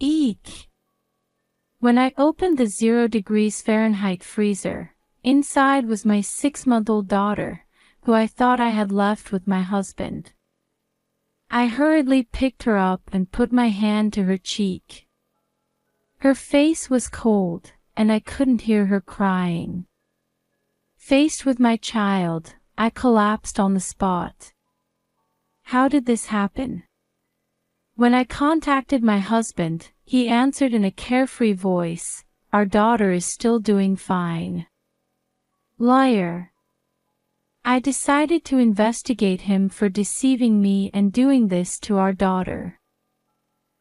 Eek! When I opened the 0 degrees Fahrenheit freezer, inside was my 6-month-old daughter, who I thought I had left with my husband. I hurriedly picked her up and put my hand to her cheek. Her face was cold, and I couldn't hear her crying. Faced with my child, I collapsed on the spot. How did this happen? When I contacted my husband, he answered in a carefree voice, "Our daughter is still doing fine." Liar. I decided to investigate him for deceiving me and doing this to our daughter.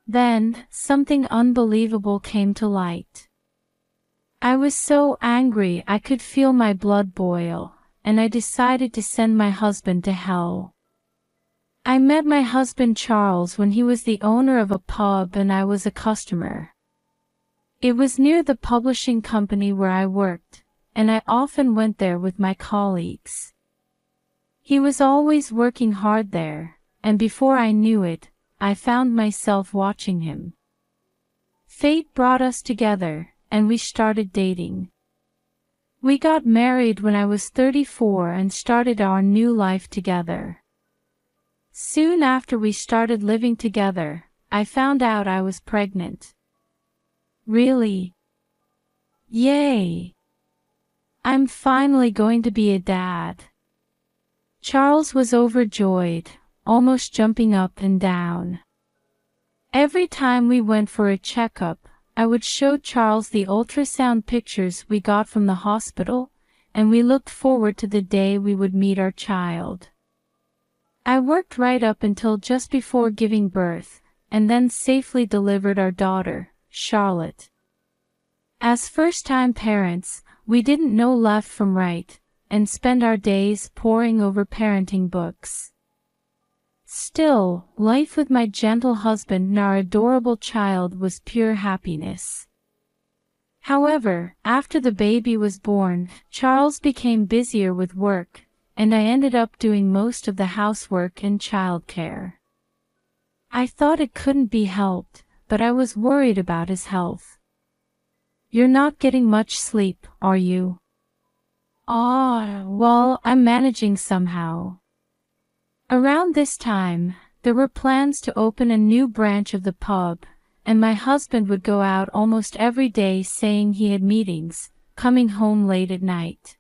Then, something unbelievable came to light. I was so angry I could feel my blood boil, and I decided to send my husband to hell. I met my husband Charles when he was the owner of a pub and I was a customer. It was near the publishing company where I worked, and I often went there with my colleagues. He was always working hard there, and before I knew it, I found myself watching him. Fate brought us together, and we started dating. We got married when I was 34 and started our new life together. Soon after we started living together, I found out I was pregnant. Really? Yay! I'm finally going to be a dad. Charles was overjoyed, almost jumping up and down. Every time we went for a checkup, I would show Charles the ultrasound pictures we got from the hospital, and we looked forward to the day we would meet our child. I worked right up until just before giving birth, and then safely delivered our daughter, Charlotte. As first-time parents, we didn't know left from right, and spent our days poring over parenting books. Still, life with my gentle husband and our adorable child was pure happiness. However, after the baby was born, Charles became busier with work, and I ended up doing most of the housework and childcare. I thought it couldn't be helped, but I was worried about his health. "You're not getting much sleep, are you?" Well, I'm managing somehow." Around this time, there were plans to open a new branch of the pub, and my husband would go out almost every day saying he had meetings, coming home late at night.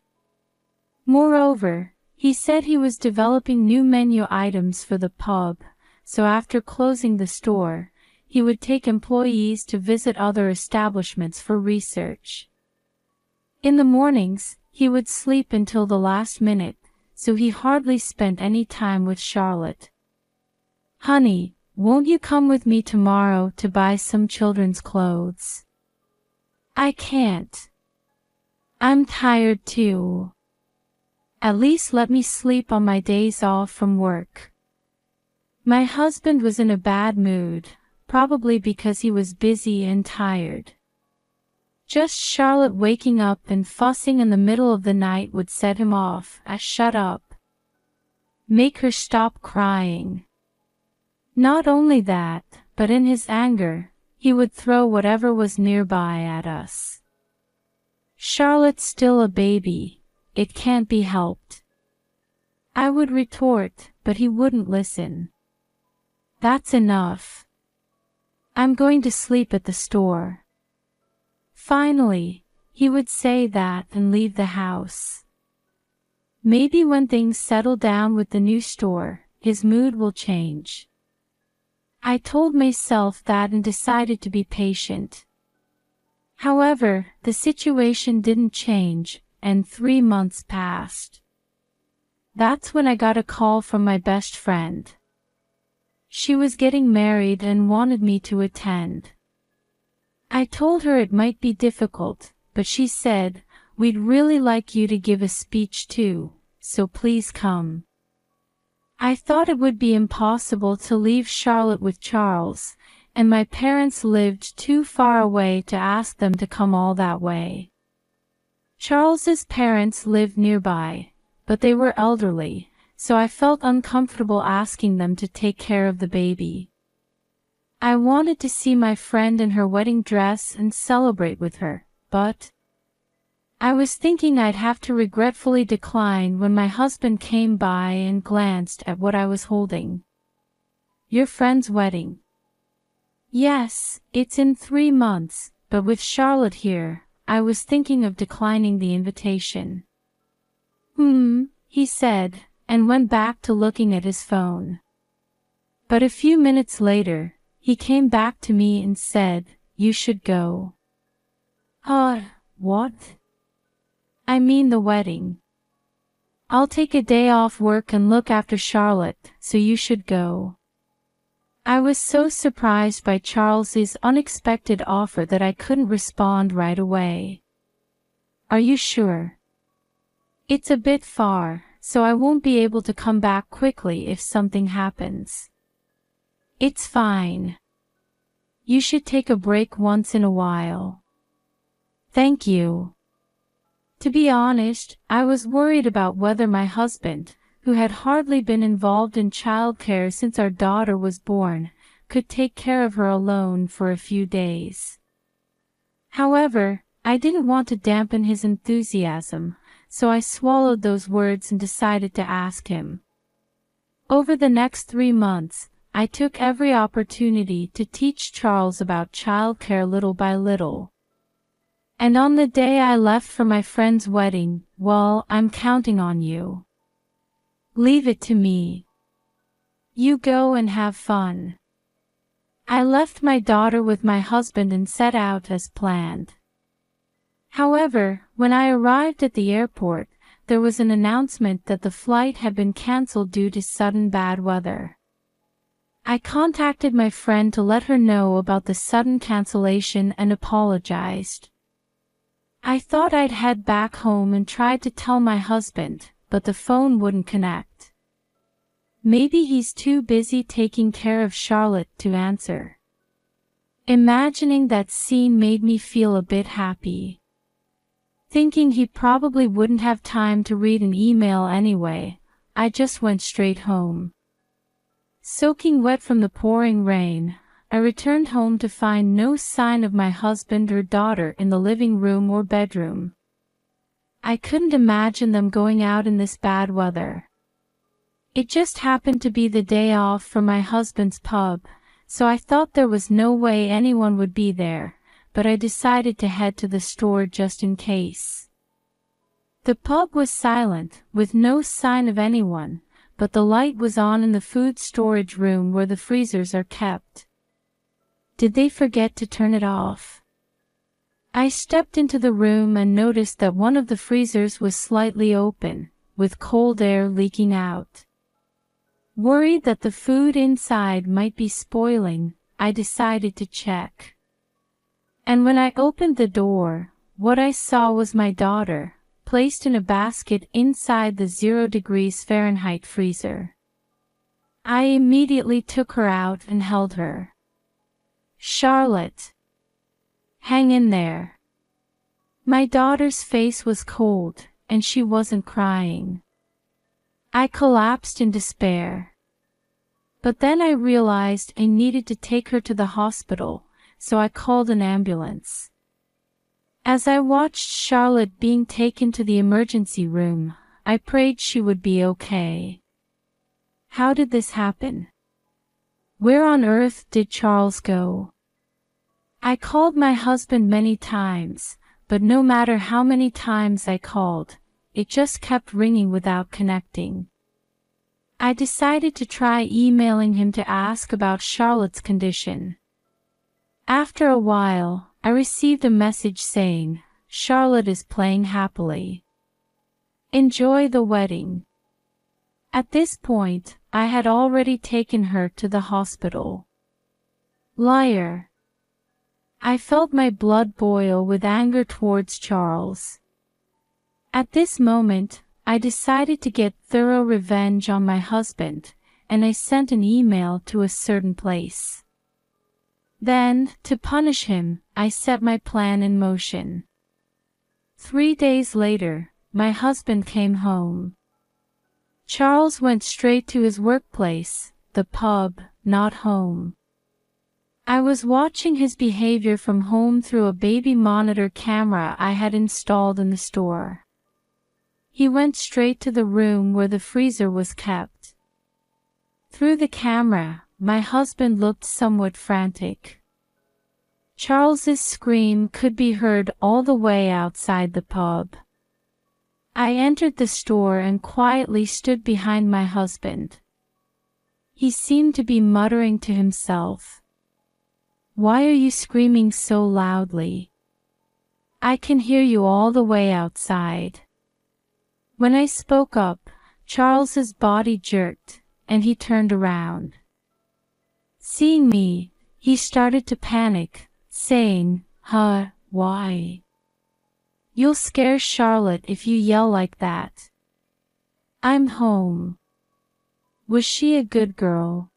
Moreover, he said he was developing new menu items for the pub, so after closing the store, he would take employees to visit other establishments for research. In the mornings, he would sleep until the last minute, so he hardly spent any time with Charlotte. "Honey, won't you come with me tomorrow to buy some children's clothes?" "I can't. I'm tired too. At least let me sleep on my days off from work." My husband was in a bad mood, probably because he was busy and tired. Just Charlotte waking up and fussing in the middle of the night would set him off. Shut up. Make her stop crying. Not only that, but in his anger, he would throw whatever was nearby at us. "Charlotte's still a baby. It can't be helped." I would retort, but he wouldn't listen. "That's enough. I'm going to sleep at the store." Finally, he would say that and leave the house. Maybe when things settle down with the new store, his mood will change. I told myself that and decided to be patient. However, the situation didn't change, and 3 months passed. That's when I got a call from my best friend. She was getting married and wanted me to attend. I told her it might be difficult, but she said, "We'd really like you to give a speech too, so please come." I thought it would be impossible to leave Charlotte with Charles, and my parents lived too far away to ask them to come all that way. Charles's parents lived nearby, but they were elderly, so I felt uncomfortable asking them to take care of the baby. I wanted to see my friend in her wedding dress and celebrate with her, but I was thinking I'd have to regretfully decline when my husband came by and glanced at what I was holding. Your friend's wedding? Yes, it's in 3 months, but with Charlotte here, I was thinking of declining the invitation. He said, and went back to looking at his phone. But a few minutes later, he came back to me and said, "You should go." What? I mean the wedding. I'll take a day off work and look after Charlotte, so you should go. I was so surprised by Charles's unexpected offer that I couldn't respond right away. Are you sure? It's a bit far, so I won't be able to come back quickly if something happens. It's fine. You should take a break once in a while. Thank you. To be honest, I was worried about whether my husband, who had hardly been involved in childcare since our daughter was born, could take care of her alone for a few days. However, I didn't want to dampen his enthusiasm, so I swallowed those words and decided to ask him. Over the next 3 months, I took every opportunity to teach Charles about childcare little by little. And on the day I left for my friend's wedding, well, I'm counting on you. Leave it to me. You go and have fun. I left my daughter with my husband and set out as planned. However, when I arrived at the airport, there was an announcement that the flight had been cancelled due to sudden bad weather. I contacted my friend to let her know about the sudden cancellation and apologized. I thought I'd head back home and tried to tell my husband, but the phone wouldn't connect. Maybe he's too busy taking care of Charlotte to answer. Imagining that scene made me feel a bit happy. Thinking he probably wouldn't have time to read an email anyway, I just went straight home. Soaking wet from the pouring rain, I returned home to find no sign of my husband or daughter in the living room or bedroom. I couldn't imagine them going out in this bad weather. It just happened to be the day off from my husband's pub, so I thought there was no way anyone would be there, but I decided to head to the store just in case. The pub was silent, with no sign of anyone, but the light was on in the food storage room where the freezers are kept. Did they forget to turn it off? I stepped into the room and noticed that one of the freezers was slightly open, with cold air leaking out. Worried that the food inside might be spoiling, I decided to check. And when I opened the door, what I saw was my daughter, placed in a basket inside the 0 degrees Fahrenheit freezer. I immediately took her out and held her. Charlotte, hang in there. My daughter's face was cold, and she wasn't crying. I collapsed in despair. But then I realized I needed to take her to the hospital, so I called an ambulance. As I watched Charlotte being taken to the emergency room, I prayed she would be okay. How did this happen? Where on earth did Charles go? I called my husband many times, but no matter how many times I called, it just kept ringing without connecting. I decided to try emailing him to ask about Charlotte's condition. After a while, I received a message saying, "Charlotte is playing happily. Enjoy the wedding." At this point, I had already taken her to the hospital. Liar. I felt my blood boil with anger towards Charles. At this moment, I decided to get thorough revenge on my husband, and I sent an email to a certain place. Then, to punish him, I set my plan in motion. 3 days later, my husband came home. Charles went straight to his workplace, the pub, not home. I was watching his behavior from home through a baby monitor camera I had installed in the store. He went straight to the room where the freezer was kept. Through the camera, my husband looked somewhat frantic. Charles's scream could be heard all the way outside the pub. I entered the store and quietly stood behind my husband. He seemed to be muttering to himself. "Why are you screaming so loudly? I can hear you all the way outside." When I spoke up, Charles's body jerked, and he turned around. Seeing me, he started to panic, saying, Why? You'll scare Charlotte if you yell like that. I'm home. Was she a good girl?"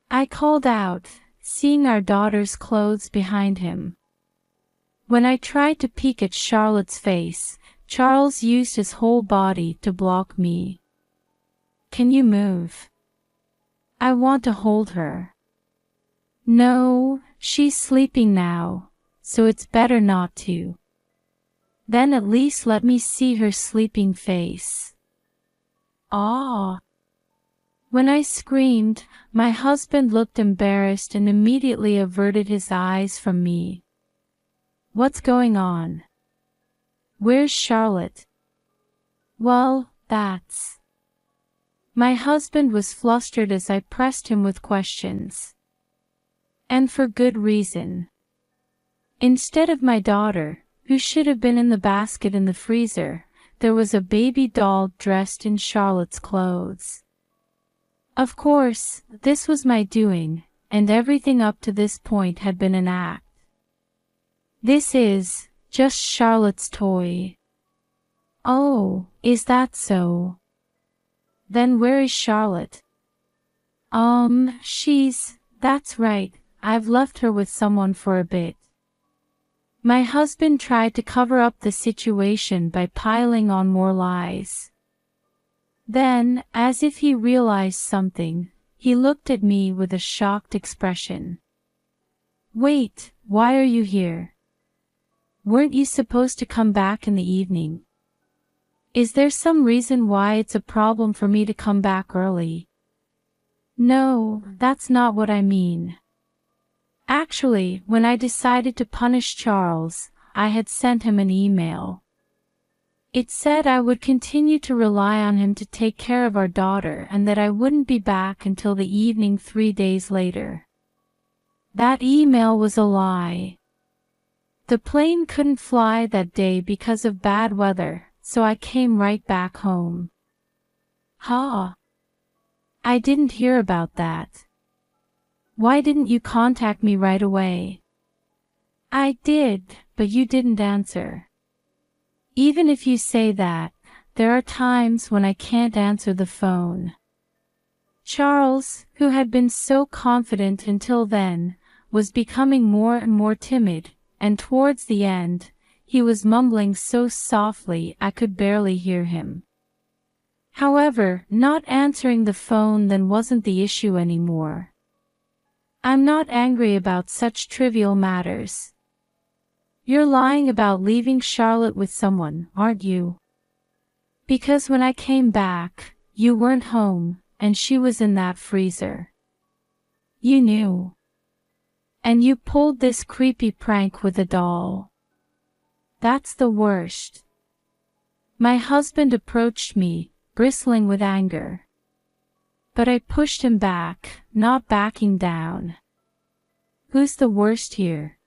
I called out, seeing our daughter's clothes behind him. When I tried to peek at Charlotte's face, Charles used his whole body to block me. "Can you move? I want to hold her." "No, she's sleeping now, so it's better not to." "Then at least let me see her sleeping face." "Ah!" When I screamed, my husband looked embarrassed and immediately averted his eyes from me. "What's going on? Where's Charlotte?" "Well, that's..." My husband was flustered as I pressed him with questions. And for good reason. Instead of my daughter, who should have been in the basket in the freezer, there was a baby doll dressed in Charlotte's clothes. Of course, this was my doing, and everything up to this point had been an act. "This is just Charlotte's toy." "Oh, is that so? Then where is Charlotte?" That's right, I've left her with someone for a bit." My husband tried to cover up the situation by piling on more lies. Then, as if he realized something, he looked at me with a shocked expression. "Wait, why are you here? Weren't you supposed to come back in the evening? Is there some reason why it's a problem for me to come back early?" "No, that's not what I mean. Actually, when I decided to punish Charles, I had sent him an email. It said I would continue to rely on him to take care of our daughter and that I wouldn't be back until the evening 3 days later. That email was a lie. The plane couldn't fly that day because of bad weather, so I came right back home." I didn't hear about that. Why didn't you contact me right away?" "I did, but you didn't answer." "Even if you say that, there are times when I can't answer the phone." Charles, who had been so confident until then, was becoming more and more timid, and towards the end, he was mumbling so softly I could barely hear him. However, not answering the phone then wasn't the issue anymore. I'm not angry about such trivial matters. You're lying about leaving Charlotte with someone, aren't you? Because when I came back, you weren't home, and she was in that freezer. You knew. And you pulled this creepy prank with a doll. That's the worst. My husband approached me, bristling with anger. But I pushed him back, not backing down. "Who's the worst here?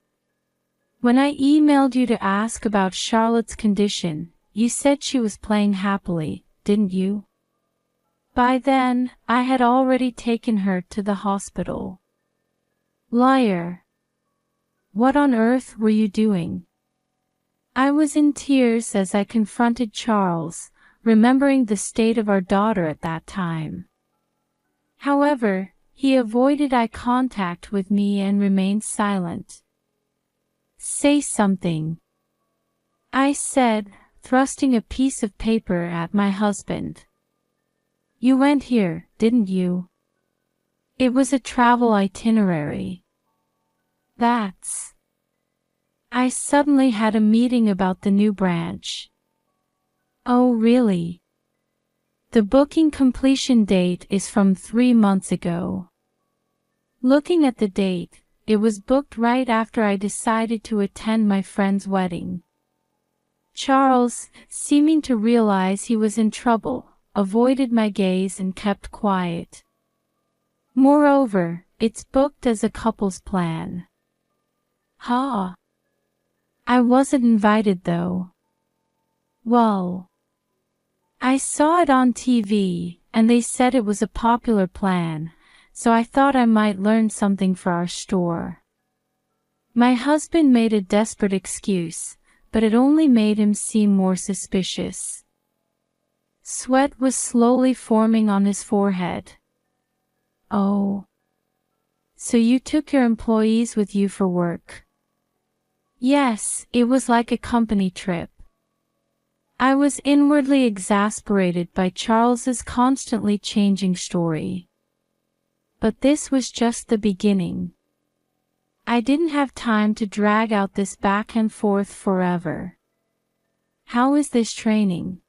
When I emailed you to ask about Charlotte's condition, you said she was playing happily, didn't you? By then, I had already taken her to the hospital." "Liar. What on earth were you doing?" I was in tears as I confronted Charles, remembering the state of our daughter at that time. However, he avoided eye contact with me and remained silent. "Say something," I said, thrusting a piece of paper at my husband. "You went here, didn't you?" It was a travel itinerary. That's... I suddenly had a meeting about the new branch. Oh really? The booking completion date is from 3 months ago. Looking at the date, it was booked right after I decided to attend my friend's wedding. Charles, seeming to realize he was in trouble, avoided my gaze and kept quiet. Moreover, it's booked as a couple's plan. Ha! I wasn't invited though. Well, I saw it on TV, and they said it was a popular plan, so I thought I might learn something for our store. My husband made a desperate excuse, but it only made him seem more suspicious. Sweat was slowly forming on his forehead. Oh. So you took your employees with you for work? Yes, it was like a company trip. I was inwardly exasperated by Charles's constantly changing story. But this was just the beginning. I didn't have time to drag out this back and forth forever. How is this training?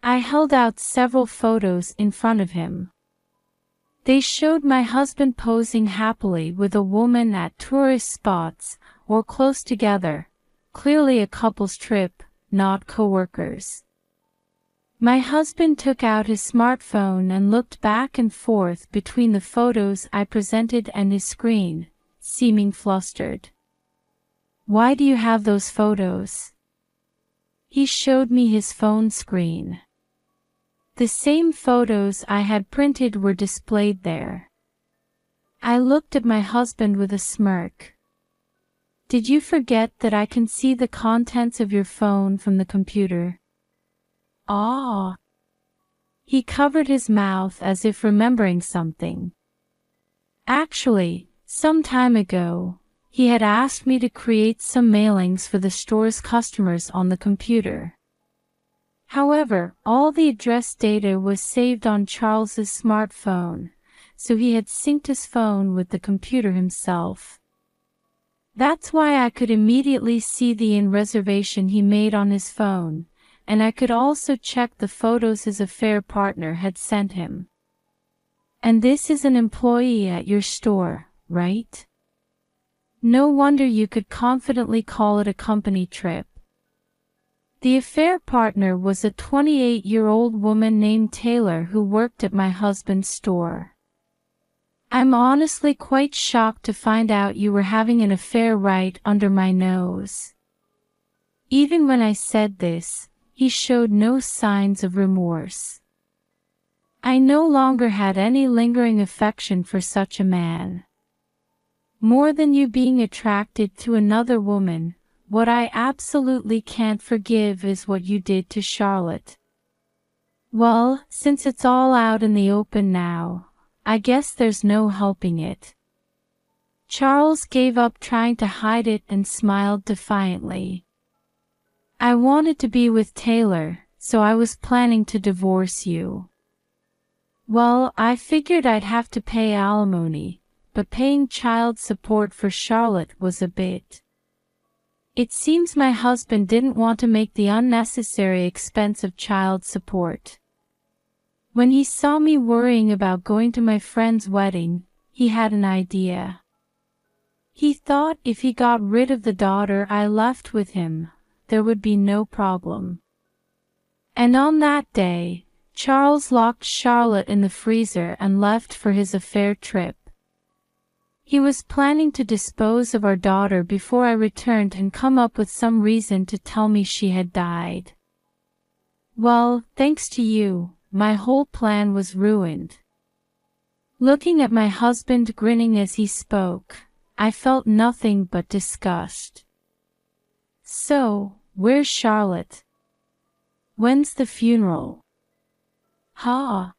I held out several photos in front of him. They showed my husband posing happily with a woman at tourist spots or close together, clearly a couple's trip, not co-workers. My husband took out his smartphone and looked back and forth between the photos I presented and his screen, seeming flustered. Why do you have those photos? He showed me his phone screen. The same photos I had printed were displayed there. I looked at my husband with a smirk. Did you forget that I can see the contents of your phone from the computer? Ah. He covered his mouth as if remembering something. Actually, some time ago, he had asked me to create some mailings for the store's customers on the computer. However, all the address data was saved on Charles's smartphone, so he had synced his phone with the computer himself. That's why I could immediately see the reservation he made on his phone, and I could also check the photos his affair partner had sent him. And this is an employee at your store, right? No wonder you could confidently call it a company trip. The affair partner was a 28-year-old woman named Taylor who worked at my husband's store. I'm honestly quite shocked to find out you were having an affair right under my nose. Even when I said this, he showed no signs of remorse. I no longer had any lingering affection for such a man. More than you being attracted to another woman, what I absolutely can't forgive is what you did to Charlotte. Well, since it's all out in the open now, I guess there's no helping it. Charles gave up trying to hide it and smiled defiantly. I wanted to be with Taylor, so I was planning to divorce you. Well, I figured I'd have to pay alimony, but paying child support for Charlotte was a bit. It seems my husband didn't want to make the unnecessary expense of child support. When he saw me worrying about going to my friend's wedding, he had an idea. He thought if he got rid of the daughter I left with him, there would be no problem. And on that day, Charles locked Charlotte in the freezer and left for his affair trip. He was planning to dispose of our daughter before I returned and come up with some reason to tell me she had died. Well, thanks to you, my whole plan was ruined. Looking at my husband grinning as he spoke, I felt nothing but disgust. So, where's Charlotte? When's the funeral? Ha!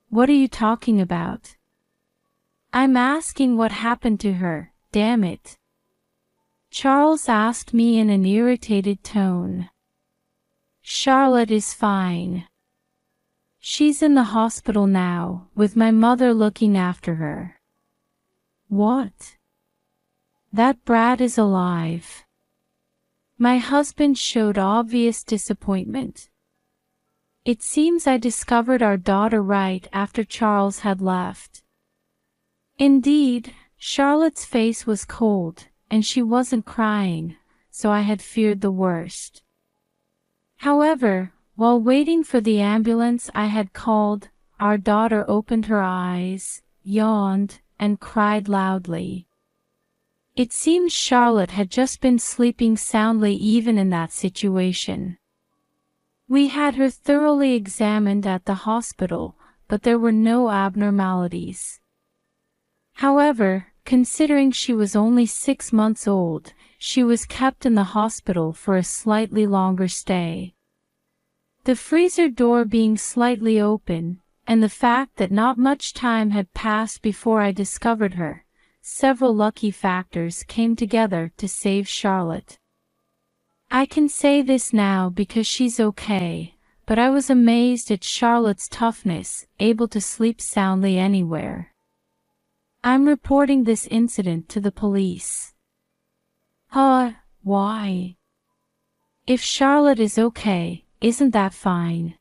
What are you talking about? I'm asking what happened to her, damn it. Charles asked me in an irritated tone. Charlotte is fine. She's in the hospital now, with my mother looking after her. What? That brat is alive." My husband showed obvious disappointment. It seems I discovered our daughter right after Charles had left. Indeed, Charlotte's face was cold, and she wasn't crying, so I had feared the worst. However, while waiting for the ambulance I had called, our daughter opened her eyes, yawned, and cried loudly. It seems Charlotte had just been sleeping soundly even in that situation. We had her thoroughly examined at the hospital, but there were no abnormalities. However, considering she was only 6 months old, she was kept in the hospital for a slightly longer stay. The freezer door being slightly open, and the fact that not much time had passed before I discovered her, several lucky factors came together to save Charlotte. I can say this now because she's okay, but I was amazed at Charlotte's toughness, able to sleep soundly anywhere. I'm reporting this incident to the police. Why? If Charlotte is okay, isn't that fine?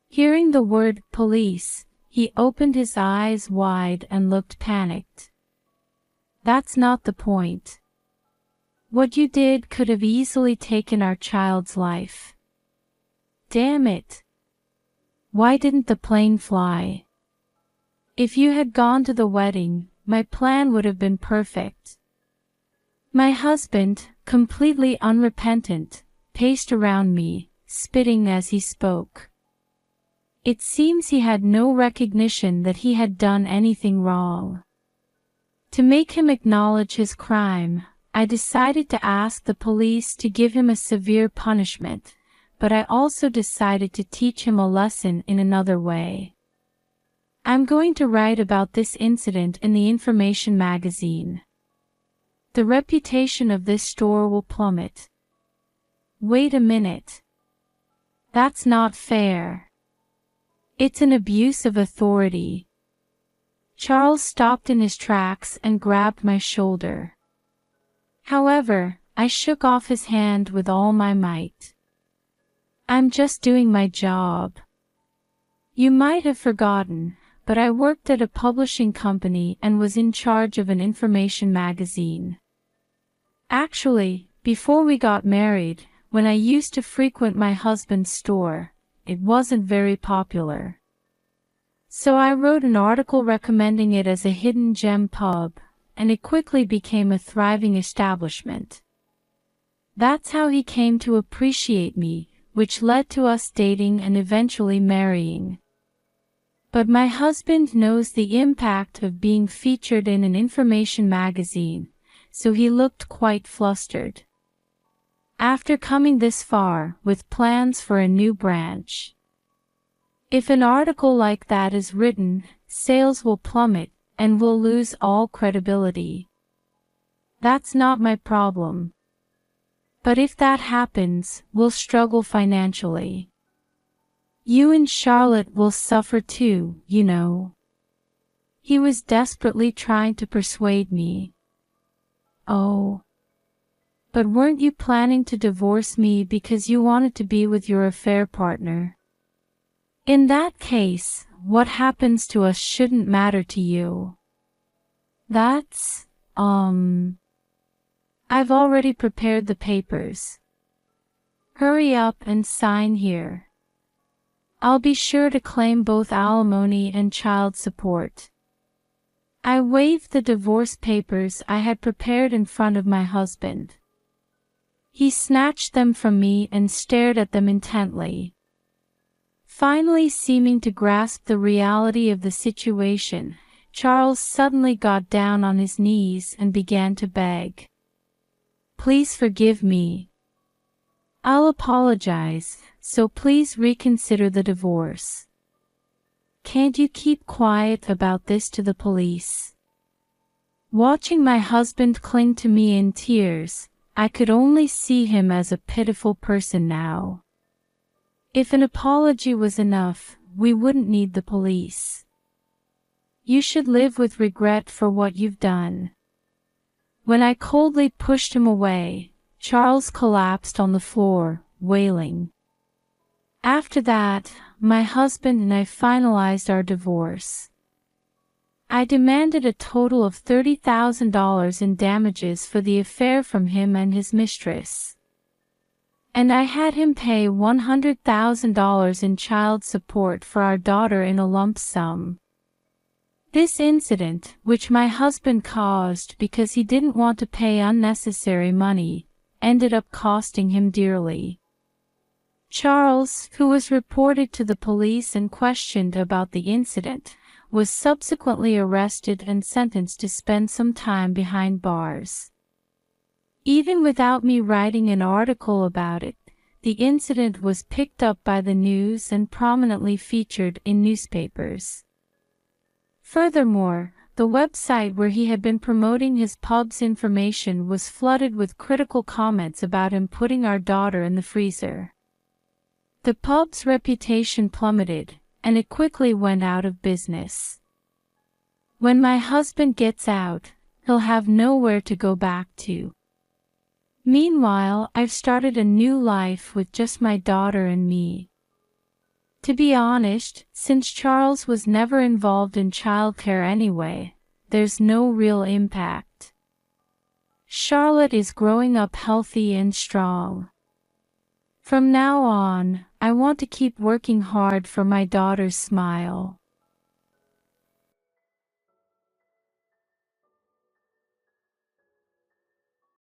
Hearing the word police, he opened his eyes wide and looked panicked. That's not the point. What you did could have easily taken our child's life. Damn it. Why didn't the plane fly? If you had gone to the wedding, my plan would have been perfect. My husband, completely unrepentant, paced around me, spitting as he spoke. It seems he had no recognition that he had done anything wrong. To make him acknowledge his crime, I decided to ask the police to give him a severe punishment, but I also decided to teach him a lesson in another way. I'm going to write about this incident in the information magazine. The reputation of this store will plummet. Wait a minute. That's not fair. It's an abuse of authority. Charles stopped in his tracks and grabbed my shoulder. However, I shook off his hand with all my might. I'm just doing my job. You might have forgotten, but I worked at a publishing company and was in charge of an information magazine. Actually, before we got married, when I used to frequent my husband's store, it wasn't very popular. So I wrote an article recommending it as a hidden gem pub, and it quickly became a thriving establishment. That's how he came to appreciate me, which led to us dating and eventually marrying. But my husband knows the impact of being featured in an information magazine, so he looked quite flustered. After coming this far, with plans for a new branch. If an article like that is written, sales will plummet, and we'll lose all credibility. That's not my problem. But if that happens, we'll struggle financially. You and Charlotte will suffer too, you know. He was desperately trying to persuade me. Oh. But weren't you planning to divorce me because you wanted to be with your affair partner? In that case, what happens to us shouldn't matter to you. That's, I've already prepared the papers. Hurry up and sign here. I'll be sure to claim both alimony and child support. I waved the divorce papers I had prepared in front of my husband. He snatched them from me and stared at them intently. Finally seeming to grasp the reality of the situation, Charles suddenly got down on his knees and began to beg. Please forgive me. I'll apologize, so please reconsider the divorce. Can't you keep quiet about this to the police? Watching my husband cling to me in tears, I could only see him as a pitiful person now. If an apology was enough, we wouldn't need the police. You should live with regret for what you've done. When I coldly pushed him away, Charles collapsed on the floor, wailing. After that, my husband and I finalized our divorce. I demanded a total of $30,000 in damages for the affair from him and his mistress. And I had him pay $100,000 in child support for our daughter in a lump sum. This incident, which my husband caused because he didn't want to pay unnecessary money, ended up costing him dearly. Charles, who was reported to the police and questioned about the incident, was subsequently arrested and sentenced to spend some time behind bars. Even without me writing an article about it, the incident was picked up by the news and prominently featured in newspapers. Furthermore, the website where he had been promoting his pub's information was flooded with critical comments about him putting our daughter in the freezer. The pub's reputation plummeted, and it quickly went out of business. When my husband gets out, he'll have nowhere to go back to. Meanwhile, I've started a new life with just my daughter and me. To be honest, since Charles was never involved in childcare anyway, there's no real impact. Charlotte is growing up healthy and strong. From now on, I want to keep working hard for my daughter's smile.